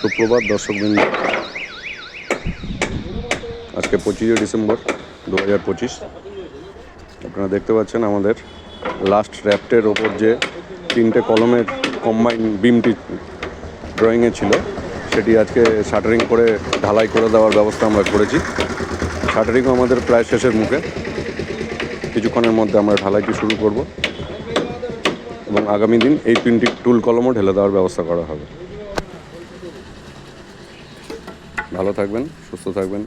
সুপ্রভাত দর্শকবৃন্দ, আজকে 25 ডিসেম্বর 2025। আপনারা দেখতে পাচ্ছেন আমাদের লাস্ট র্যাফটের ওপর যে 3টে কলমের কম্বাইন বিমটি ড্রয়িংয়ে ছিল, সেটি আজকে শাটারিং করে ঢালাই করে দেওয়ার ব্যবস্থা আমরা করেছি। শাটারিংও আমাদের প্রায় শেষের মুখে, কিছুক্ষণের মধ্যে আমরা ঢালাইটি শুরু করব এবং আগামী দিন এই 3টি টুল কলমও ঢেলে দেওয়ার ব্যবস্থা করা হবে। ভালো থাকবেন, সুস্থ থাকবেন।